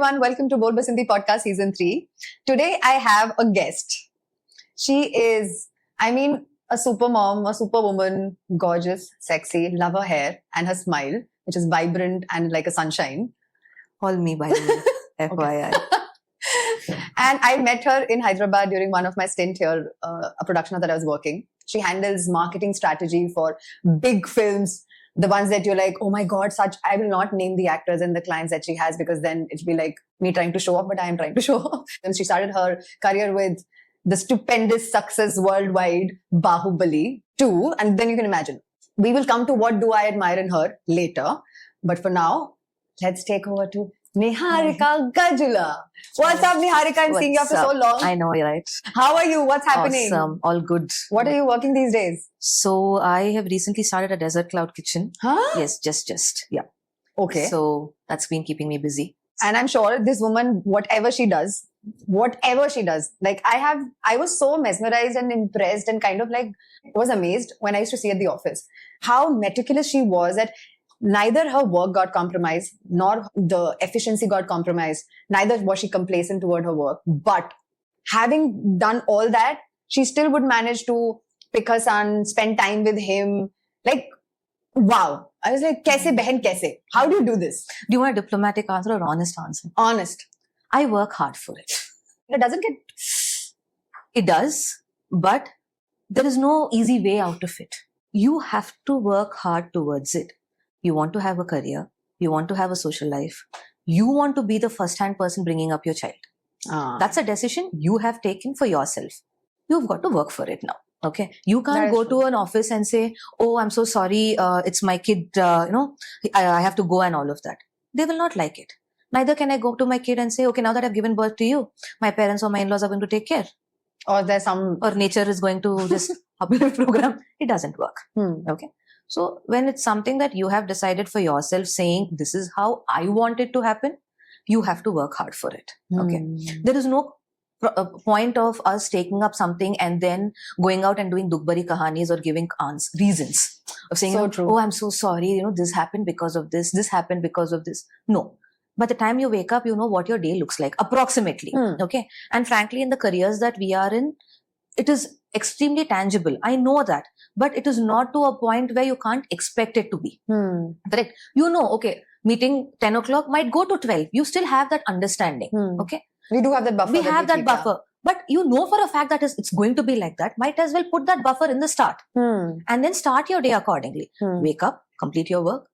everyone. Welcome to Bold Basinti Podcast Season 3. Today I have a guest. She is, a super mom, a superwoman, gorgeous, sexy, love her hair and her smile, which is vibrant and like a sunshine. Call me by the way, FYI. And I met her in Hyderabad during one of my stint here, a production that I was working. She handles marketing strategy for big films. The ones that you're like, oh my God, I will not name the actors and the clients that she has because then it'll be like me trying to show up, but I am trying to show up. And she started her career with the stupendous success worldwide, Bahubali 2. And then you can imagine. We will come to what do I admire in her later. But for now, let's take over to Niharika Gajula. What's up, Niharika? I'm seeing you after so long. I know, you're right. How are you? What's happening? Awesome. All good. What are you working these days? So I have recently started a desert cloud kitchen. Huh? Yes, just. Yeah. Okay. So that's been keeping me busy. And I'm sure this woman, whatever she does, like I was so mesmerized and impressed and kind of like was amazed when I used to see at the office how meticulous she was at neither her work got compromised nor the efficiency got compromised. Neither was she complacent toward her work. But having done all that, she still would manage to pick her son, spend time with him. Like, wow. I was like, kaise behan kaise? How do you do this? Do you want a diplomatic answer or honest answer? Honest. I work hard for it. It doesn't get... It does, but there is no easy way out of it. You have to work hard towards it. You want to have a career. You want to have a social life. You want to be the first-hand person bringing up your child. That's a decision you have taken for yourself. You've got to work for it now. Okay. You can't go to an office and say, oh, I'm so sorry. It's my kid. I have to go and all of that. They will not like it. Neither can I go to my kid and say, okay, now that I've given birth to you, my parents or my in-laws are going to take care. Or nature is going to just uplift program. It doesn't work. Okay. So when it's something that you have decided for yourself saying, this is how I want it to happen, you have to work hard for it. Okay. There is no point of us taking up something and then going out and doing dukbari kahanis or giving reasons of saying, oh, I'm so sorry, this happened because of this happened because of this. No. By the time you wake up, you know what your day looks like, approximately. Okay. And frankly, in the careers that we are in, it is extremely tangible. I know that. But it is not to a point where you can't expect it to be. Correct? Okay, meeting 10 o'clock might go to 12. You still have that understanding. Okay. We do have that buffer. We have that buffer. But you know for a fact that it's going to be like that. Might as well put that buffer in the start. And then start your day accordingly. Wake up, complete your work.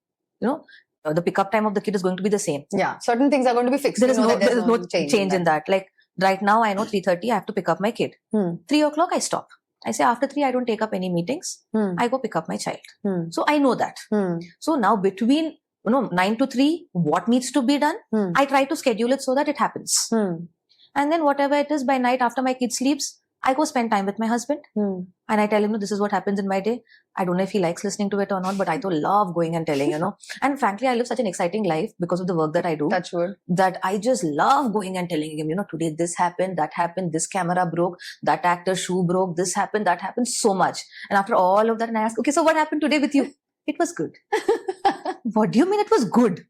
The pickup time of the kid is going to be the same. Yeah. Certain things are going to be fixed. There is no change in that. Like right now, I know 3:30, I have to pick up my kid. 3 o'clock, I stop. I say after 3, I don't take up any meetings. I go pick up my child. So I know that. So now between 9 to 3, what needs to be done? I try to schedule it so that it happens. And then whatever it is by night after my kid sleeps, I go spend time with my husband. And I tell him, this is what happens in my day. I don't know if he likes listening to it or not, but I love going and telling, And frankly, I live such an exciting life because of the work that I do. That's good. That I just love going and telling him, today this happened, that happened, this camera broke, that actor's shoe broke, this happened, that happened, so much. And after all of that, and I ask, okay, so what happened today with you? It was good. What do you mean it was good?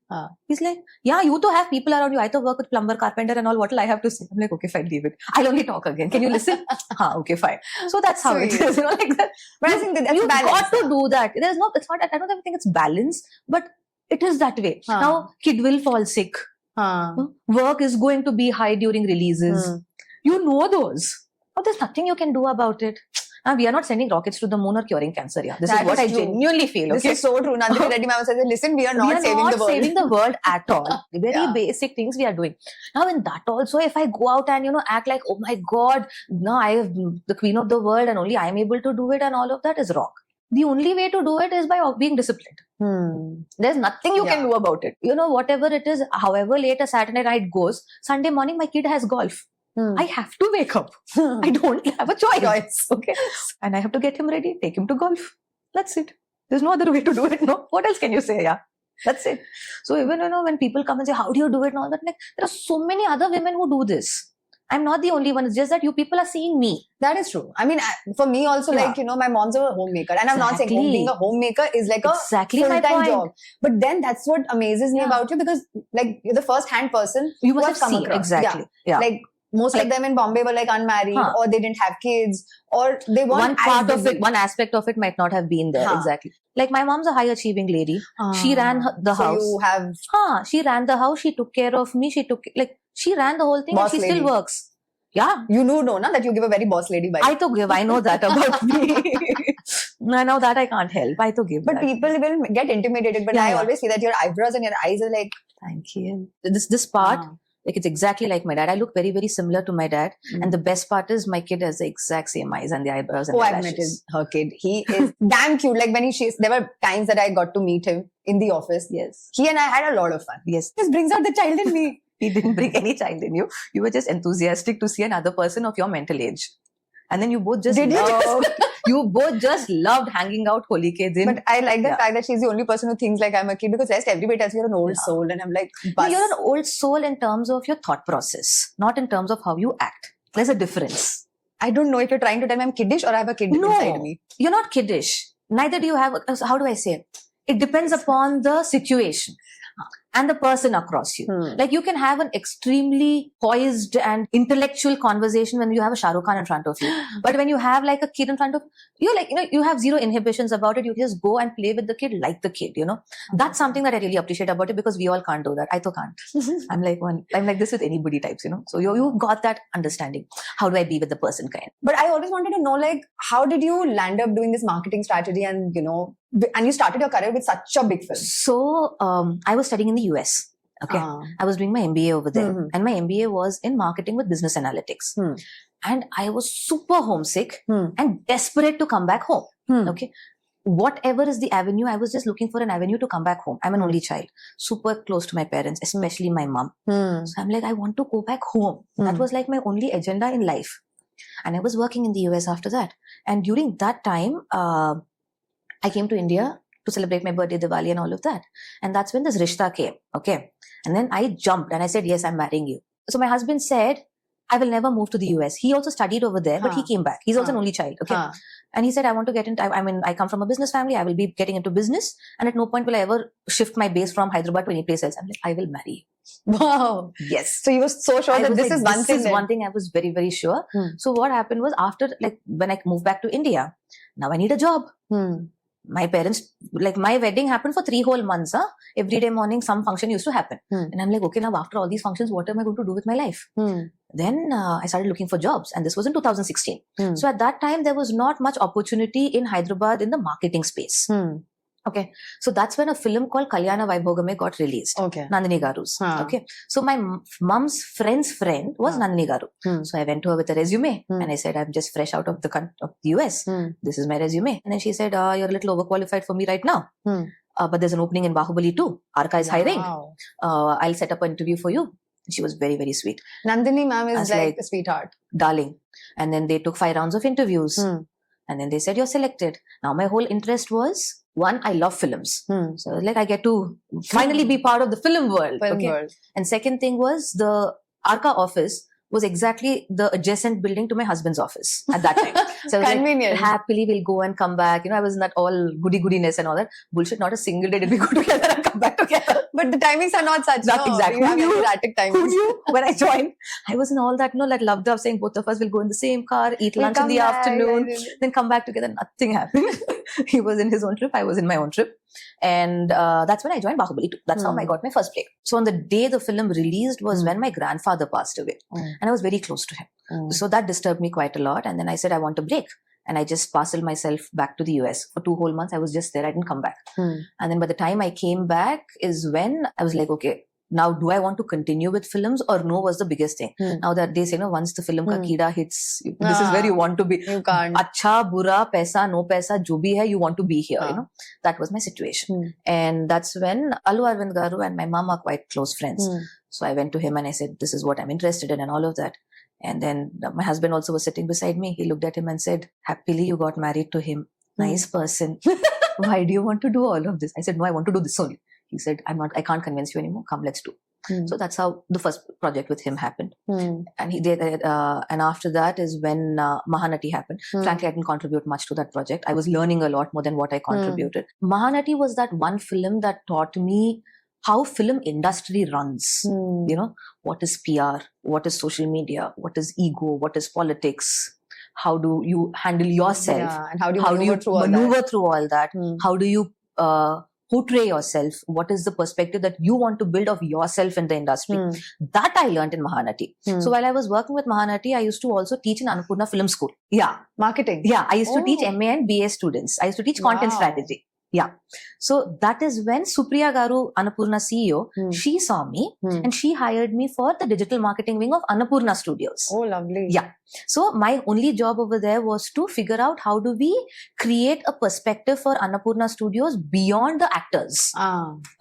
He's like, yeah, you to have people around you. I to work with plumber, carpenter and all. What will I have to say? I'm like, okay, fine, leave it. I'll only talk again. Can you listen? Okay, fine. So that's how it is, like that. But I think that's you've got to do that. I don't even think it's balance, but it is that way. Now, kid will fall sick. Work is going to be high during releases. You know those. But there's nothing you can do about it. We are not sending rockets to the moon or curing cancer. Yeah, this is what I genuinely feel. This is so true. Nandini Reddy ma'am says, listen, we are not saving the world at all. Very basic things we are doing. Now in that also, if I go out and, act like, oh my God, no, I am the queen of the world and only I am able to do it and all of that is wrong. The only way to do it is by being disciplined. There's nothing you can do about it. Whatever it is, however late a Saturday night goes, Sunday morning my kid has golf. I have to wake up. I don't have a choice. Okay. And I have to get him ready, take him to golf. That's it. There's no other way to do it. No. What else can you say? Yeah. That's it. So even, when people come and say, how do you do it and all that, like, there are so many other women who do this. I'm not the only one. It's just that you people are seeing me. That is true. I mean, for me also, Yeah. like, my mom's a homemaker. And I'm not saying Exactly. being a homemaker is like a Exactly my full-time point. job. But then that's what amazes me Yeah. about you, because like you're the first-hand person You who must I've have come seen. across. Exactly. Yeah. Like most of them in Bombay were like unmarried, or they didn't have kids, or they weren't one part as of busy. it, one aspect of it might not have been there. Exactly. Like my mom's a high achieving lady. She ran the house. So you have... She ran the house. She took care of me. She ran the whole thing. Boss and she lady. Still works. Yeah. You know na, that you give a very boss lady vibe. I know that about me. I know that I can't help. But that. People will get intimidated. But I always see that your eyebrows and your eyes are like... Thank you. This part, like it's exactly like my dad. I look very, very similar to my dad. And the best part is my kid has the exact same eyes and the eyebrows and the I've met her kid. He is damn cute. Like there were times that I got to meet him in the office. Yes. He and I had a lot of fun. Yes. This brings out the child in me. He didn't bring any child in you. You were just enthusiastic to see another person of your mental age. And then you both just loved hanging out holy kids in. But I like the fact that she's the only person who thinks like I'm a kid, because rest everybody tells you're an old soul, and I'm like, no, you're an old soul in terms of your thought process, not in terms of how you act. There's a difference. I don't know if you're trying to tell me I'm kiddish or I have a kid inside me. You're not kiddish. Neither do you have, how do I say it? It depends upon the situation and the person across you. Like you can have an extremely poised and intellectual conversation when you have a Shahrukh Khan in front of you. But when you have like a kid in front of you, like, you have zero inhibitions about it. You just go and play with the kid like the kid, That's something that I really appreciate about it, because we all can't do that. I too can't. I'm like this with anybody types, So you got that understanding. How do I be with the person kind? But I always wanted to know, like, how did you land up doing this marketing strategy and, and you started your career with such a big film? So, I was studying in the US. Okay. I was doing my MBA over there. And my MBA was in marketing with business analytics. And I was super homesick and desperate to come back home. Okay. Whatever is the avenue, I was just looking for an avenue to come back home. I'm an only child, super close to my parents, especially my mom. So I'm like, I want to go back home. That was like my only agenda in life. And I was working in the US after that. And during that time, I came to India to celebrate my birthday, Diwali and all of that. And that's when this Rishta came. Okay. And then I jumped and I said, yes, I'm marrying you. So my husband said, I will never move to the US. He also studied over there, but he came back. He's also an only child. Okay. And he said, I want to get into, I come from a business family. I will be getting into business. And at no point will I ever shift my base from Hyderabad to any place else. I'm like, I will marry you. Wow. Yes. So you were so sure that this is one thing. This is one thing I was very, very sure. So what happened was, after, like, when I moved back to India, now I need a job. My parents, like, my wedding happened for 3 whole months. Every day morning, some function used to happen. And I'm like, okay, now after all these functions, what am I going to do with my life? Then I started looking for jobs, and this was in 2016. So at that time, there was not much opportunity in Hyderabad in the marketing space. Okay. So that's when a film called Kalyana Vaibhogame got released. Okay. Nandini Garu's. Okay. So my mom's friend's friend was Nandini Garu. So I went to her with a resume and I said, I'm just fresh out of the US. This is my resume. And then she said, you're a little overqualified for me right now. But there's an opening in Bahubali 2. Arka is hiring. I'll set up an interview for you. And she was very, very sweet. Nandini ma'am is like a sweetheart. Darling. And then they took 5 rounds of interviews. And then they said, you're selected. Now my whole interest was, one, I love films. So like, I get to finally be part of the film world. And second thing was, the Arka office was exactly the adjacent building to my husband's office at that time. So I was convenient. Like, happily we'll go and come back. I was in that all goody-goodiness and all that. Bullshit, not a single day did we go together and come back together. But the timings are not such. Not exactly. Who knew? Erratic timings. Who knew? When I joined, I was in all that, like loved up, saying both of us will go in the same car, eat lunch in the afternoon, then come back together. Nothing happened. He was in his own trip. I was in my own trip. And that's when I joined Bahubali 2. That's how I got my first break. So on the day the film released was when my grandfather passed away. And I was very close to him. So that disturbed me quite a lot. And then I said, I want a break. And I just parceled myself back to the US. For 2 whole months, I was just there. I didn't come back. And then by the time I came back is when I was like, okay, now do I want to continue with films or no was the biggest thing. Now that they say, once the film ka keeda hits, this is where you want to be. You can't. Acha, bura, paisa, no paisa, jo bhi hai, you want to be here. That was my situation. And that's when Allu Arvind Garu and my mom are quite close friends. So I went to him and I said, this is what I'm interested in and all of that. And then my husband also was sitting beside me. He looked at him and said, happily you got married to him. Nice person. Why do you want to do all of this? I said, no, I want to do this only. He said, I can't convince you anymore. Come, let's do. So that's how the first project with him happened. Hmm. And and after that is when Mahanati happened. Hmm. Frankly, I didn't contribute much to that project. I was learning a lot more than what I contributed. Mahanati was that one film that taught me how film industry runs. You know, what is PR, what is social media, what is ego, what is politics, how do you handle yourself, and how do you maneuver through all that, how do you portray yourself, what is the perspective that you want to build of yourself in the industry. That I learned in Mahanati. So while I was working with Mahanati, I used to also teach in Annapurna Film School. Marketing. I used to teach MA and BA students. I used to teach content strategy. So that is when Supriya Garu, Annapurna CEO, she saw me and she hired me for the digital marketing wing of Annapurna Studios. Oh, lovely. So my only job over there was to figure out how do we create a perspective for Annapurna Studios beyond the actors.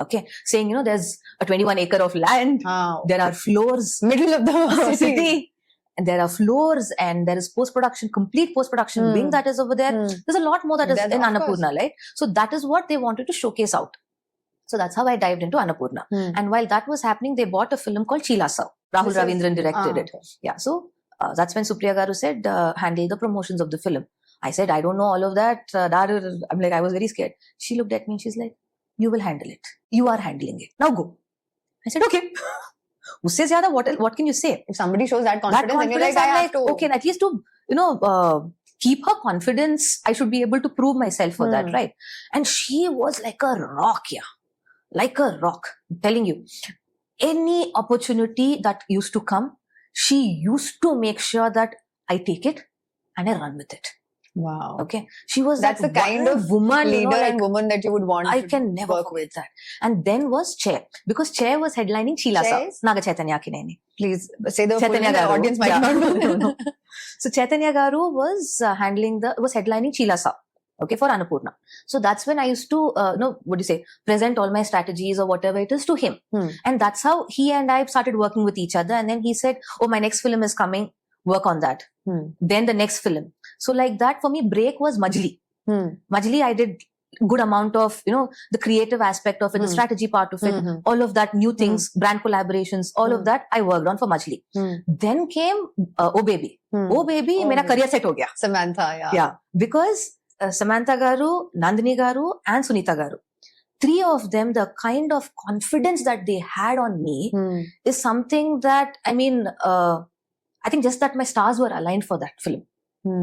Okay, saying, you know, there's a 21 acre of land, there are floors, middle of the city. And there are floors and there is post-production, complete post-production wing that is over there. There's a lot more that is in Annapurna, right? So that is what they wanted to showcase out. So that's how I dived into Annapurna. And while that was happening, they bought a film called Sheila Saw. Rahul Ravindran directed it. So that's when Supriya Garu said, handle the promotions of the film. I said, I don't know all of that. I'm like, I was very scared. She looked at me and she's like, you will handle it. You are handling it. Now go. I said, okay. Usse zyada, what can you say? If somebody shows that confidence, then you're like, I have to. Okay, at least to, you know, keep her confidence, I should be able to prove myself for that, right? And she was like a rock, like a rock. I'm telling you, any opportunity that used to come, she used to make sure that I take it and I run with it. Wow. Okay. She was that's the kind of woman, leader you know, like, and woman that you would want I to can never work with that. And then was Chair. Because Chair was headlining Sheila Saw. Naga Chaitanya Kineni. Please say the Chaitanya full name, the Garu. audience might not know. No. So Chaitanya Garu was was headlining Sheila Saw. Okay, for Annapurna. So that's when I used to, present all my strategies or whatever it is to him. And that's how he and I started working with each other. And then he said, oh, my next film is coming. Work on that. Then the next film. So like that for me, break was Majli. Majli, I did good amount of, you know, the creative aspect of it, the strategy part of it, all of that, new things, brand collaborations, all of that I worked on for Majli. Then came Oh Baby. Oh Baby, mera career set ho gaya. Samantha, Yeah, because Samantha Garu, Nandini Garu and Sunita Garu. Three of them, the kind of confidence that they had on me is something that, I mean, I think just that my stars were aligned for that film.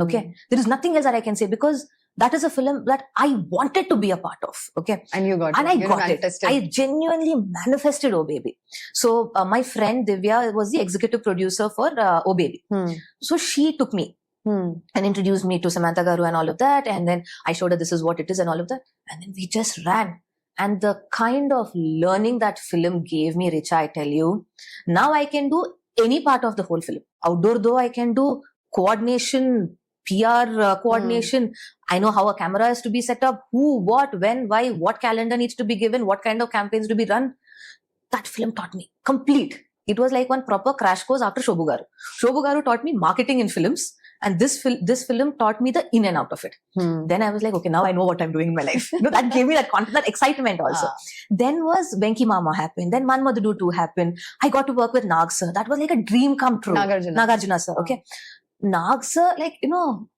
Okay. There is nothing else that I can say because that is a film that I wanted to be a part of. Okay. And you got it. And I got it. I genuinely manifested Oh Baby. So my friend Divya was the executive producer for Oh Baby. So she took me and introduced me to Samantha Garu and all of that. And then I showed her this is what it is and all of that. And then we just ran. And the kind of learning that film gave me, Richa, I tell you, now I can do any part of the whole film. Outdoor though, I can do coordination, PR coordination. I know how a camera is to be set up, who, what, when, why, what calendar needs to be given, what kind of campaigns to be run. That film taught me complete. It was like one proper crash course after Shobhu Garu. Shobhu Garu taught me marketing in films. And this film taught me the in and out of it. Then I was like, okay, now I know what I'm doing in my life. You know, that gave me that confidence, that excitement also. Then was Venki Mama happened. Then Manmadhudu 2 happened. I got to work with Nag sir. That was like a dream come true. Nagarjuna sir. Okay. Nag sir, like, you know,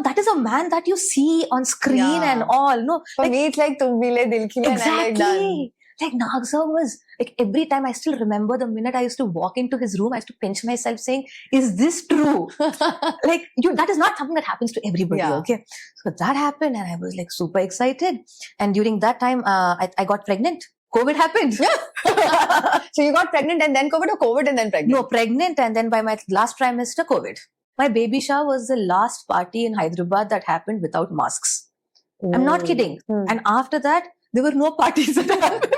that is a man that you see on screen and all. No, for like, me, it's like Tum Mile Dil Ki. Exactly. Like Nag sir was like every time I still remember the minute I used to walk into his room, I used to pinch myself saying, is this true? Like that is not something that happens to everybody. Okay. So that happened and I was like super excited. And during that time, I got pregnant. COVID happened. So you got pregnant and then COVID or COVID and then pregnant? No, pregnant and then by my last trimester, COVID. My baby shower was the last party in Hyderabad that happened without masks. I'm not kidding. And after that, there were no parties that happened.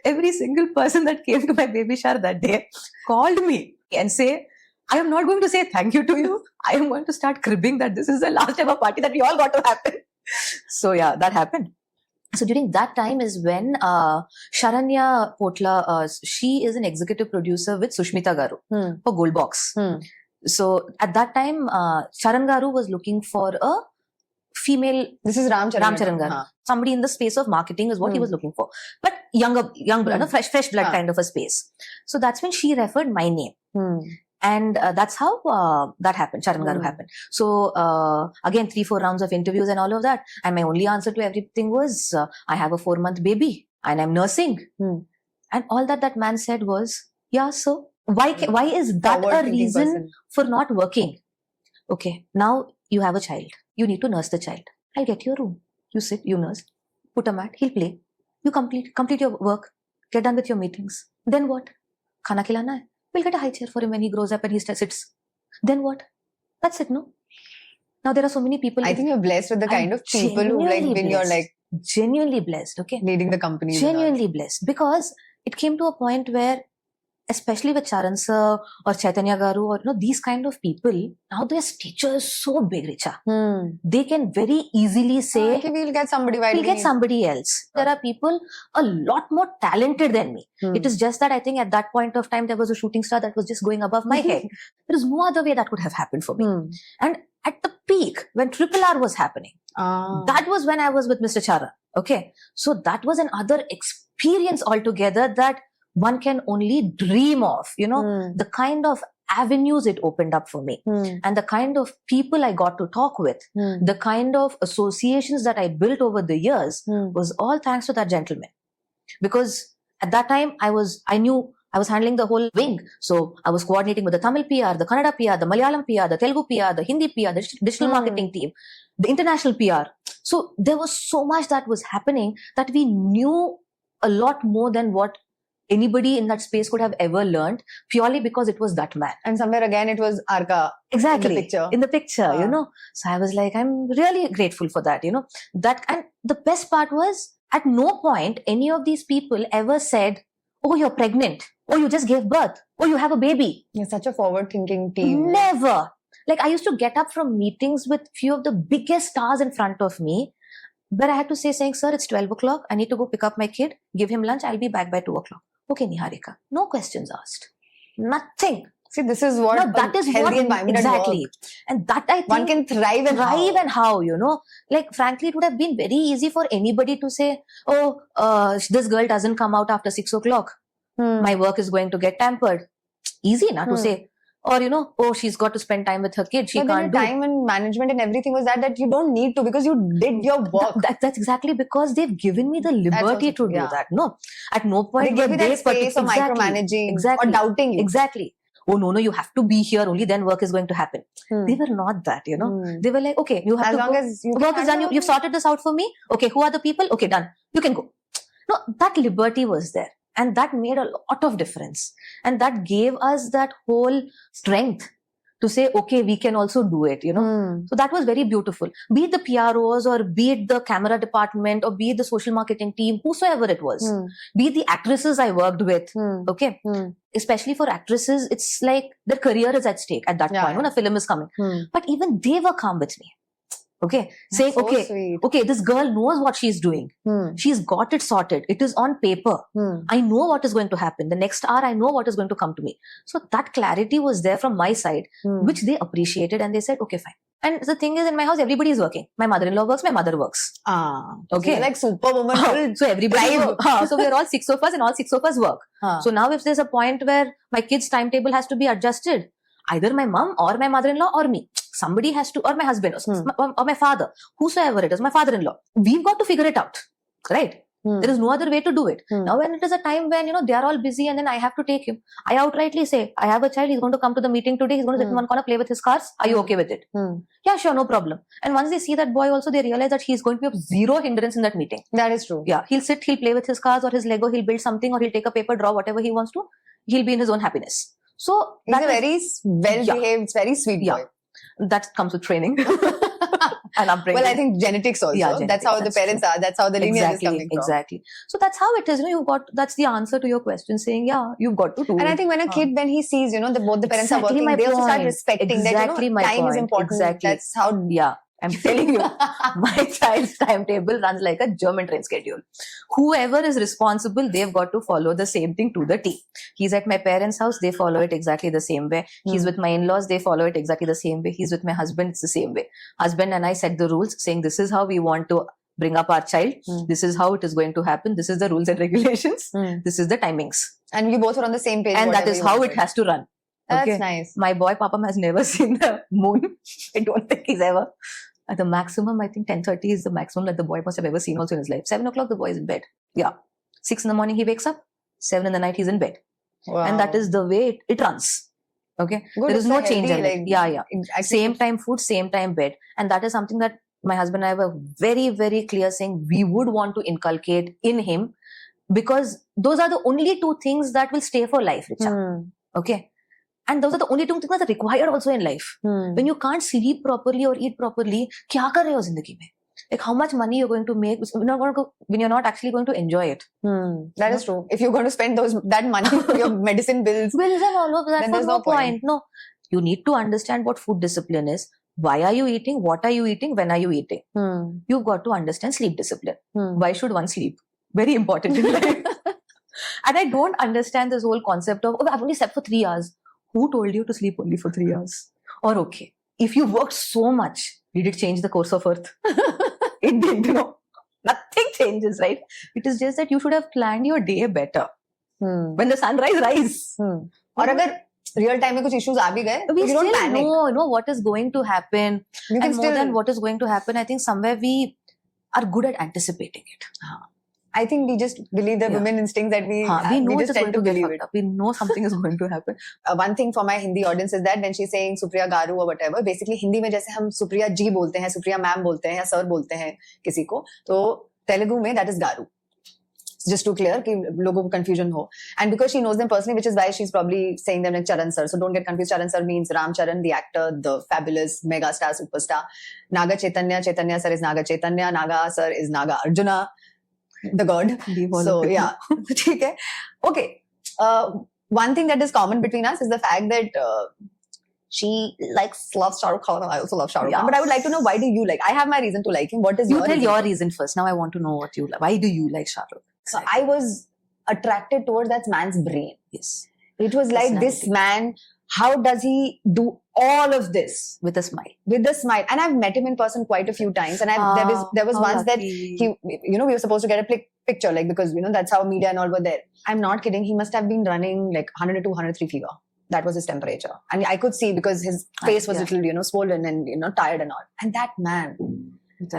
Every single person that came to my baby shower that day called me and say, I am not going to say thank you to you. I am going to start cribbing that this is the last ever party that we all got to happen. So yeah, that happened. So during that time is when Sharanya Potla, she is an executive producer with Sushmita Garu for Gold Box. So at that time, Sharan Garu was looking for a female. This is Ram Charan Garu. Somebody in the space of marketing is what he was looking for. But young blood, fresh blood kind of a space. So that's when she referred my name. And that's how that happened. Charan Garu happened. So again, 3-4 rounds of interviews and all of that. And my only answer to everything was, I have a 4-month baby and I'm nursing. And all that man said was, yeah, so why is that a reason for not working? Okay, now you have a child. You need to nurse the child. I'll get you a room. You sit, you nurse, put a mat, he'll play. You complete your work, get done with your meetings. Then what? Khana khilana hai. We'll get a high chair for him when he grows up and he sits. Then what? That's it, no? Now there are so many people. I think you're blessed with the kind of people who when you're genuinely blessed, okay? Leading the company. Genuinely blessed. Because it came to a point where, especially with Charan sir or Chaitanya Garu or these kind of people, now their stature is so big, Richa. They can very easily say, okay, we'll get somebody. We'll get somebody else. There are people a lot more talented than me. It is just that I think at that point of time there was a shooting star that was just going above my head. There is no other way that could have happened for me. And at the peak, when Triple R was happening, that was when I was with Mr. Charan. Okay, so that was another experience altogether that one can only dream of, the kind of avenues it opened up for me and the kind of people I got to talk with, the kind of associations that I built over the years was all thanks to that gentleman. Because at that time I knew I was handling the whole wing. So I was coordinating with the Tamil PR, the Kannada PR, the Malayalam PR, the Telugu PR, the Hindi PR, the digital marketing team, the international PR. So there was so much that was happening that we knew a lot more than what anybody in that space could have ever learned, purely because it was that man. And somewhere again it was Arka. Exactly. In the picture. So I was like, I'm really grateful for that, that. And the best part was, at no point any of these people ever said, oh, you're pregnant. Oh, you just gave birth. Oh, you have a baby. You're such a forward-thinking team. Never. Like, I used to get up from meetings with few of the biggest stars in front of me, where I had to saying, sir, it's 12 o'clock. I need to go pick up my kid, give him lunch. I'll be back by 2 o'clock. Okay, Niharika. No questions asked. Nothing. See, this is what that is healthy environment exactly. And that I think one can thrive and how, like frankly, it would have been very easy for anybody to say, oh, this girl doesn't come out after 6 o'clock. My work is going to get tampered. Easy to say. Or, oh, she's got to spend time with her kid. She can't do. Time and management and everything was that you don't need to because you did your work. That's exactly because they've given me the liberty to do that. No, at no point they give you that space of micromanaging or doubting you. Exactly. Oh, no, you have to be here. Only then work is going to happen. They were not that, They were like, okay, you have to go. As work is done. You've sorted this out for me. Okay, who are the people? Okay, done. You can go. No, that liberty was there. And that made a lot of difference. And that gave us that whole strength to say, okay, we can also do it, So that was very beautiful. Be it the PROs or be it the camera department or be it the social marketing team, whosoever it was. Be it the actresses I worked with, okay? Especially for actresses, it's like their career is at stake at that point when a film is coming. But even they were calm with me. Okay, saying, so sweet. Okay, this girl knows what she's doing. She's got it sorted. It is on paper. I know what is going to happen. The next hour, I know what is going to come to me. So that clarity was there from my side, which they appreciated and they said, okay, fine. And the thing is, in my house, everybody is working. My mother-in-law works, my mother works. Okay. So like superwoman. So everybody, so we are all 6 of us and all 6 of us work. So now if there's a point where my kid's timetable has to be adjusted, either my mom or my mother-in-law or me. Somebody has to, or my husband, or my father, whosoever it is, my father-in-law. We've got to figure it out, right? There is no other way to do it. Now, when it is a time when, they are all busy and then I have to take him, I outrightly say, I have a child, he's going to come to the meeting today, he's going to sit in one corner, play with his cars. Are you okay with it? Yeah, sure, no problem. And once they see that boy also, they realize that he's going to be of zero hindrance in that meeting. That is true. Yeah, he'll sit, he'll play with his cars or his Lego, he'll build something or he'll take a paper, draw whatever he wants to. He'll be in his own happiness. So, he's a very well-behaved, very sweet boy. That comes with training and upbringing. Well, I think genetics also. Yeah, that's how the parents are. That's how the lineage is coming from. Exactly. So that's how it is. That's the answer to your question. Saying, yeah, you've got to do it. And I think when a kid, when he sees, both the parents are working, they also start respecting that, time is important. That's how I'm telling you, my child's timetable runs like a German train schedule. Whoever is responsible, they've got to follow the same thing to the T. He's at my parents' house, they follow it exactly the same way. He's with my in-laws, they follow it exactly the same way. He's with my husband, it's the same way. Husband and I set the rules saying this is how we want to bring up our child. This is how it is going to happen. This is the rules and regulations. This is the timings. And you both are on the same page. And that is how it has to run. That's nice. My boy Papa has never seen the moon. I don't think he's ever. At the maximum, I think 10:30 is the maximum that the boy must have ever seen also in his life. 7 o'clock, the boy is in bed. Yeah. 6 in the morning, he wakes up. 7 in the night, he's in bed. Wow. And that is the way it runs. Okay. Good, there is no change in like, it. Yeah. Same time food, same time bed. And that is something that my husband and I were very, very clear saying we would want to inculcate in him, because those are the only two things that will stay for life, Richa. Okay. And those are the only two things that are required also in life. When you can't sleep properly or eat properly, kya kar rahe ho zindagi mein? Like how much money you're going to make when you're not actually going to enjoy it. That is true. If you're going to spend that money for your medicine bills and all of that, then for there's no point. No. You need to understand what food discipline is. Why are you eating? What are you eating? When are you eating? You've got to understand sleep discipline. Why should one sleep? Very important in life. And I don't understand this whole concept of, I've only slept for 3 hours. Who told you to sleep only for 3 hours? Or okay, if you worked so much, did it change the course of Earth? It did, Nothing changes, right? It is just that you should have planned your day better. When the sunrise rise. और अगर real time में कुछ issues आ भी गए, we you don't still panic. know what is going to happen. And more than what is going to happen, I think somewhere we are good at anticipating it. I think we just believe the women instincts that we know we just tend to believe it. We know something is going to happen. One thing for my Hindi audience is that when she's saying Supriya Garu or whatever, basically Hindi में जैसे हम Supriya जी बोलते हैं, Supriya ma'am बोलते हैं या sir बोलते हैं किसी को, तो Telugu में that is Garu. Just to clear कि लोगों को confusion हो. And because she knows them personally, which is why she's probably saying them like Charan sir. So don't get confused. Charan sir means Ram Charan, the actor, the fabulous mega star superstar. Naga Chaitanya sir is Naga Chaitanya. Naga sir is Naga Arjuna, the god. So yeah. Okay. One thing that is common between us is the fact that she loves Shahrukh Khan and I also love Shahrukh Khan. But I would like to know, why do you like? I have my reason to like him. What is your reason? You tell your reason first. Now I want to know what you like. Why do you like Shahrukh? So I was attracted towards that man's brain. Yes. It was like, this man, how does he do all of this? With a smile. With a smile. And I've met him in person quite a few times. And there was once that he, we were supposed to get a picture, like, because, that's how media and all were there. I'm not kidding. He must have been running like 102, 103 fever. That was his temperature. And I could see because his face was a little, swollen and, tired and all. And that man,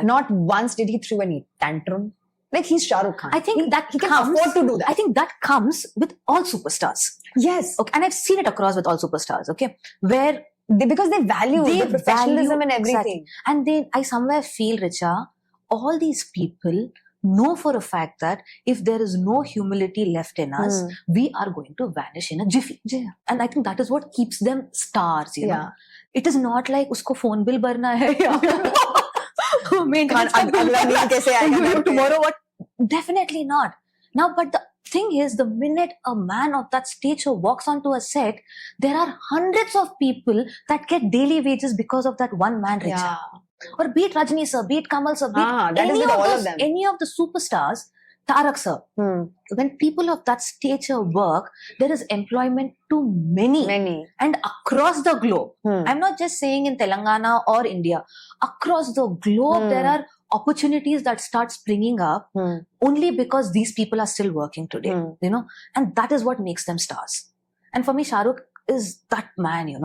not once did he throw any tantrum. Like, he's Shahrukh Khan. I think he can afford to do that. I think that comes with all superstars. Yes. Okay. And I've seen it across with all superstars. Okay. Where because they value the professionalism and everything. Exactly. And I somewhere feel, Richa, all these people know for a fact that if there is no humility left in us, we are going to vanish in a jiffy. Yeah. And I think that is what keeps them stars, you know. It is not like usko phone bill bharna hai. Tomorrow what? Definitely not. Now, but the thing is, the minute a man of that stature walks onto a set, there are hundreds of people that get daily wages because of that one man, Richa. Yeah. Or be it Rajni sir, be it Kamal sir, be it any of the superstars, Tarak sir. When people of that stature work, there is employment to many. And across the globe. I'm not just saying in Telangana or India. Across the globe, there are opportunities that start springing up only because these people are still working today, and that is what makes them stars. And for me, Shahrukh is that man,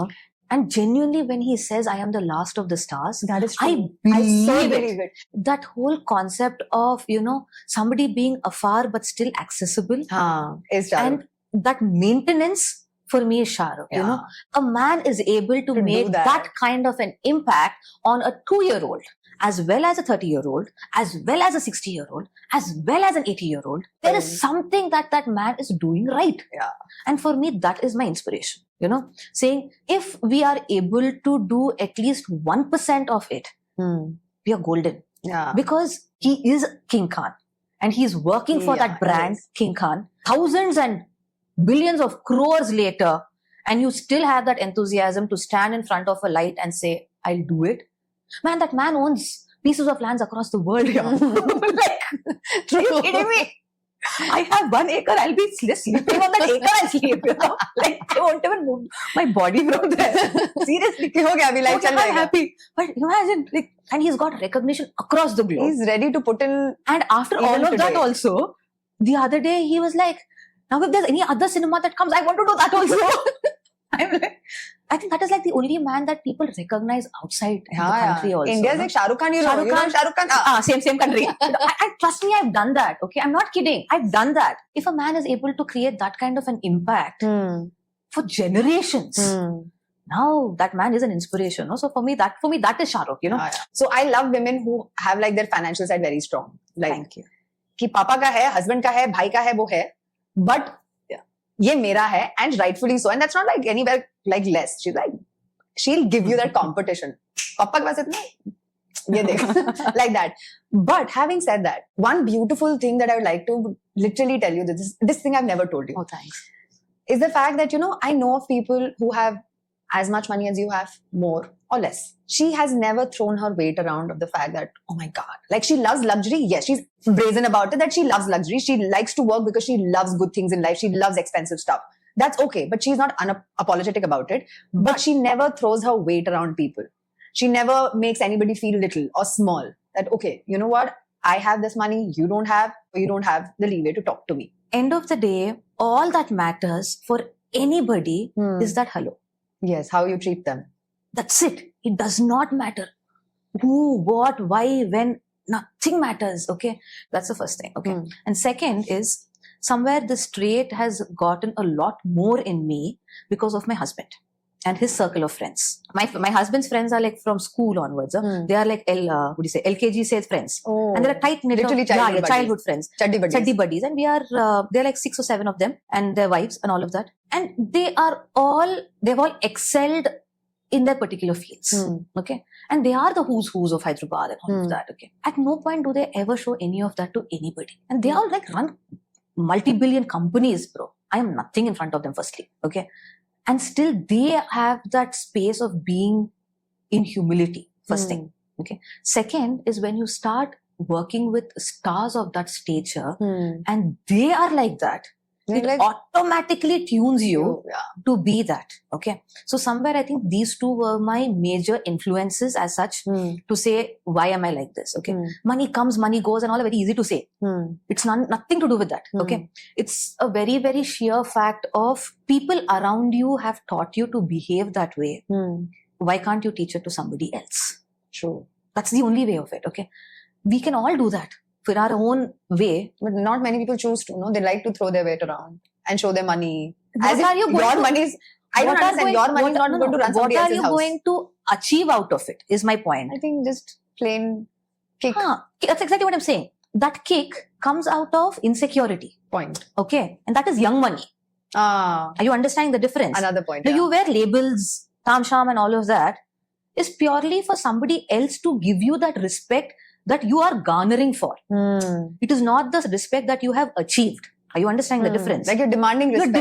And genuinely, when he says, I am the last of the stars, that is true. I believe it. That whole concept of, somebody being afar but still accessible. Is Shahrukh. And that maintenance for me is Shahrukh. A man is able to make that kind of an impact on a 2-year-old, as well as a 30-year-old, as well as a 60-year-old, as well as an 80-year-old. There is something that man is doing right. Yeah. And for me, that is my inspiration. Saying if we are able to do at least 1% of it, we are golden. Yeah. Because he is King Khan and he's working for that brand, King Khan. Thousands and billions of crores later, and you still have that enthusiasm to stand in front of a light and say, I'll do it. Man, that man owns pieces of lands across the world here. Like, are you kidding me? I have 1 acre. I'll be sleeping on that acre and sleep. Like, I won't even move my body from there. Seriously. I'm happy. But imagine, like, and he's got recognition across the globe. He's ready to put in. And after all of that also, the other day he was like, now if there's any other cinema that comes, I want to do that also. I'm like, I think that is like the only man that people recognize outside the country also. India's like Shahrukh Khan, Shahrukh Khan. Same country. I trust me, I've done that. Okay, I'm not kidding. I've done that. If a man is able to create that kind of an impact for generations, now that man is an inspiration. No? So for me, that is Shahrukh. So I love women who have like their financial side very strong. Like, thank you. कि पापा का है, husband का है, भाई का है, वो है. But ये मेरा है, and rightfully so. And that's not like anywhere like less. She's like, she'll give you that competition. पापा के पास इतना, ये देख, like that. But having said that, one beautiful thing that I would like to literally tell you, this thing I've never told you. Oh, thanks. Is the fact that, I know of people who have as much money as you have, more or less. She has never thrown her weight around of the fact that, oh my God, like she loves luxury. Yes, she's brazen about it that she loves luxury. She likes to work because she loves good things in life. She loves expensive stuff. That's okay. But she's not unapologetic about it. But she never throws her weight around people. She never makes anybody feel little or small. That, okay, you know what? I have this money, you don't have, or you don't have the leeway to talk to me. End of the day, all that matters for anybody is that hello. Yes, how you treat them. That's it. It does not matter who, what, why, when. Nothing matters. Okay, that's the first thing. Okay, and second is somewhere this trait has gotten a lot more in me because of my husband and his circle of friends. My husband's friends are like from school onwards. They are like LKG says friends, and they're tight knit. Literally childhood friends, chaddi buddies, and we are they're like 6 or 7 of them, and their wives and all of that, and they've all excelled in their particular fields. Okay, and they are the who's of Hyderabad and all of that. Okay, at no point do they ever show any of that to anybody, and they all like run multi-billion companies, bro. I am nothing in front of them, firstly. Okay. And still they have that space of being in humility, first thing. Okay. Second is when you start working with stars of that stature and they are like that, it like, automatically tunes you to be that. Okay. So somewhere I think these two were my major influences as such to say, why am I like this? Okay. Money comes, money goes and all are very easy to say. It's nothing to do with that. Okay. It's a very, very sheer fact of people around you have taught you to behave that way. Why can't you teach it to somebody else? True. That's the only way of it. Okay. We can all do that. For our own way. But not many people choose to, no? They like to throw their weight around and show their money. As if your money is... I don't understand. Your money is not going to run somebody else's house. What are you going to achieve out of it is my point. I think just plain kick. That's exactly what I'm saying. That kick comes out of insecurity. Point. Okay. And that is young money. Are you understanding the difference? Another point. Now you wear labels, tam sham and all of that is purely for somebody else to give you that respect that you are garnering for. It is not the respect that you have achieved. Are you understanding the difference? Like you're demanding respect.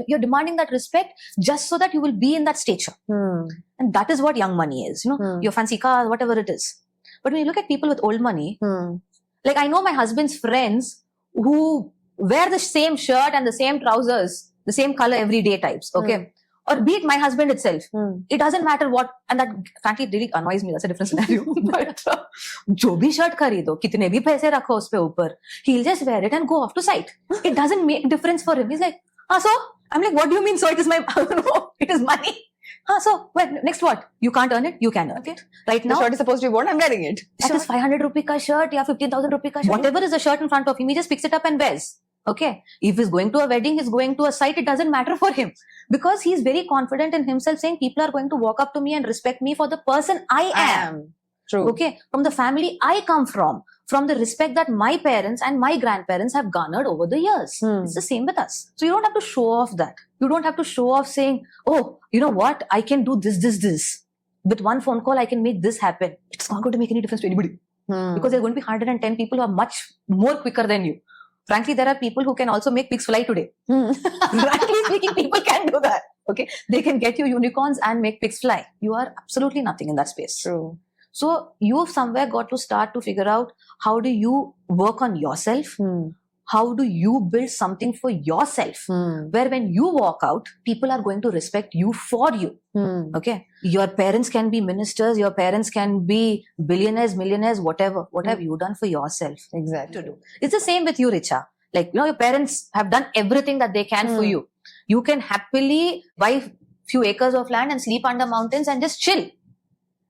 You're demanding that respect just so that you will be in that stature. And that is what young money is. Your fancy car, whatever it is. But when you look at people with old money, like I know my husband's friends who wear the same shirt and the same trousers, the same color every day types. Okay. Or be it my husband itself. It doesn't matter what, and that frankly really annoys me. That's a different scenario. But jo bhi shirt kharido, kitne bhi paise rakho us pe upar, he'll just wear it and go off to sight. It doesn't make difference for him. He's like, so? I'm like, what do you mean? So it is my, no, it is money. So next what? You can't earn it, you can earn it. Right now, the shirt is supposed to be worn, I'm wearing it. That is 500 rupee ka shirt, ya 15,000 rupee ka shirt. Whatever is a shirt in front of him, he just picks it up and wears. Okay. If he's going to a wedding, he's going to a site, it doesn't matter for him. Because he's very confident in himself saying people are going to walk up to me and respect me for the person I am. True. Okay. From the family I come from the respect that my parents and my grandparents have garnered over the years. It's the same with us. So you don't have to show off that. You don't have to show off saying, oh, you know what? I can do this. With one phone call, I can make this happen. It's not going to make any difference to anybody. Because there are going to be 110 people who are much more quicker than you. Frankly, there are people who can also make pigs fly today. Frankly speaking, people can do that. Okay, they can get you unicorns and make pigs fly. You are absolutely nothing in that space. True. So you've somewhere got to start to figure out, how do you work on yourself? How do you build something for yourself? Where when you walk out, people are going to respect you for you. Okay. Your parents can be ministers, your parents can be billionaires, millionaires, whatever. What have you done for yourself? Exactly. To do? It's the same with you, Richa. Like, your parents have done everything that they can for you. You can happily buy few acres of land and sleep under mountains and just chill.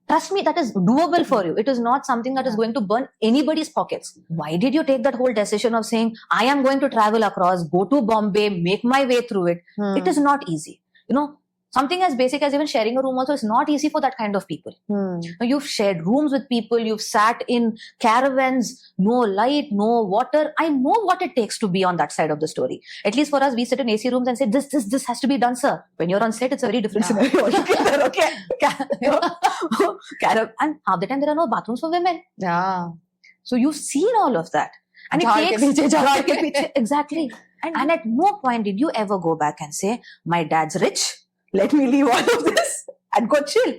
Trust me, that is doable for you. It is not something that is going to burn anybody's pockets. Why did you take that whole decision of saying, I am going to travel across, go to Bombay, make my way through it? It is not easy. Something as basic as even sharing a room also is not easy for that kind of people. You've shared rooms with people, you've sat in caravans, no light, no water. I know what it takes to be on that side of the story. At least for us, we sit in AC rooms and say, this has to be done, sir. When you're on set, it's a very different scenario. Okay. And half the time, there are no bathrooms for women. Yeah. So you've seen all of that. And it takes... Exactly. And at no point did you ever go back and say, my dad's rich. Let me leave all of this and go chill.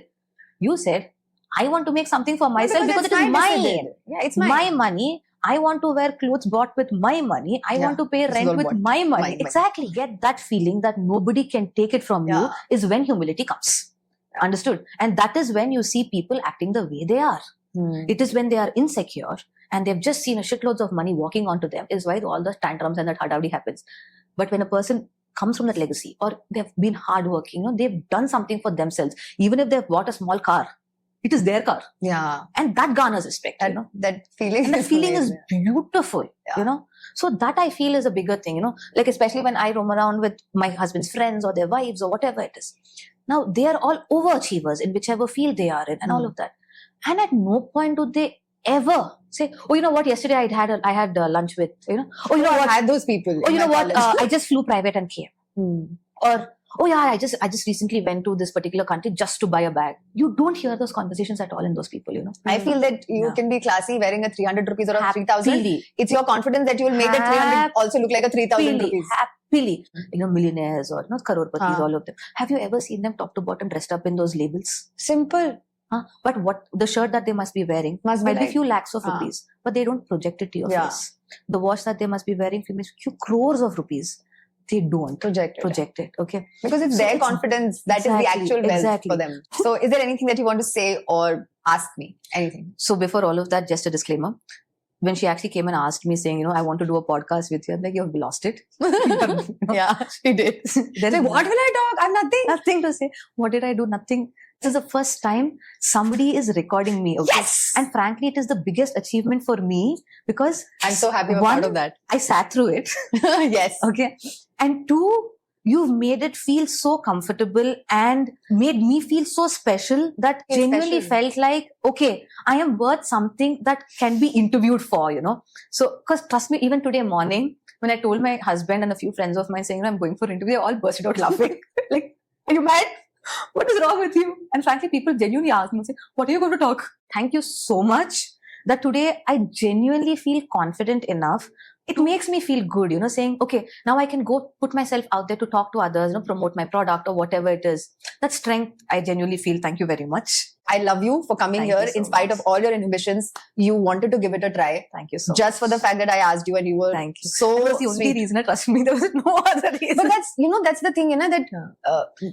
You said, I want to make something for myself because it is mine. Yeah, it's my money. I want to wear clothes bought with my money. I want to pay rent with my money. Exactly. Get that feeling that nobody can take it from you is when humility comes. Understood? And that is when you see people acting the way they are. It is when they are insecure and they've just seen a shitloads of money walking onto them is why all the tantrums and that hadawdi happens. But when a person comes from that legacy, or they've been hardworking, they've done something for themselves, even if they've bought a small car, it is their car. Yeah. And that garners respect. That feeling, and that feeling is beautiful. So that I feel is a bigger thing, like especially when I roam around with my husband's friends or their wives or whatever it is. Now they are all overachievers in whichever field they are in and all of that. And at no point do they ever say, oh, you know what, yesterday I had lunch with, oh, you know what, I had those people. Oh, you know what, I just flew private and came. Or, oh yeah, I just recently went to this particular country just to buy a bag. You don't hear those conversations at all in those people, I feel that you can be classy wearing a 300 rupees or a 3,000. It's your confidence that you will make that 300 also look like a 3,000 rupees. Happily. Millionaires or crororepatis, all of them. Have you ever seen them top to bottom dressed up in those labels? Simple. But what the shirt that they must be wearing might be a few lakhs of rupees, but they don't project it to your face. The watch that they must be wearing is few crores of rupees. They don't project it. Okay, because it's their confidence that is the actual wealth for them. So is there anything that you want to say or ask me? Anything? So before all of that, just a disclaimer. When she actually came and asked me saying, I want to do a podcast with you, I'm like, you've lost it. Yeah, she did. Like, what will I talk? I'm nothing. Nothing to say. What did I do? Nothing. This is the first time somebody is recording me. Okay? Yes! And frankly, it is the biggest achievement for me because I'm so happy I'm part of that. I sat through it. Yes. Okay. And two, you've made it feel so comfortable and made me feel so special that genuinely felt like, okay, I am worth something that can be interviewed for, So, because trust me, even today morning, when I told my husband and a few friends of mine saying, I'm going for an interview, they all bursted out laughing. Like, are you mad? What is wrong with you? And frankly, people genuinely ask me, say, what are you going to talk? Thank you so much that today I genuinely feel confident enough. It makes me feel good, saying, okay, now I can go put myself out there to talk to others, promote my product or whatever it is. That strength, I genuinely feel. Thank you very much. I love you for coming here in spite of all your inhibitions. You wanted to give it a try. Thank you so much. Just for the fact that I asked you and you were so That was the only reason, trust me. There was no other reason. But that's the thing, that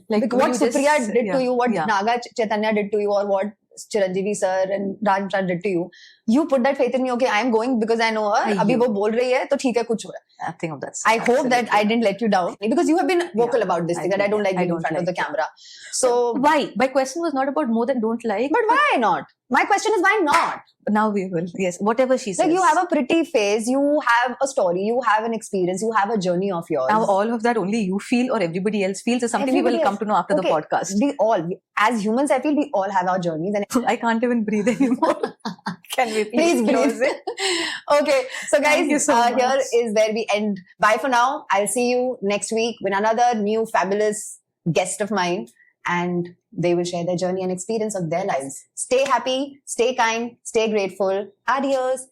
like what Supriya did to you, what Naga Chaitanya did to you, or what Chiranjeevi sir and Raj did to you. You put that faith in me. Okay, I am going because I know her. Abhi wo bol rahi hai, to theek hai, kuch ho raha hai. Nothing of that. I hope that I didn't let you down because you have been vocal about this thing that I don't like being in front of the camera. So why? My question was not about more than don't like. But why not? My question is why not? Now we will. Yes, whatever she says. Like you have a pretty face, you have a story, you have an experience, you have a journey of yours. Now all of that only you feel or everybody else feels is something we will come to know after the podcast. As humans, I feel we all have our journeys. And I can't even breathe anymore. Can we please close it? Okay, so guys, here is where we end. Bye for now. I'll see you next week with another new fabulous guest of mine, and they will share their journey and experience of their lives. Stay happy, stay kind, stay grateful. Adios.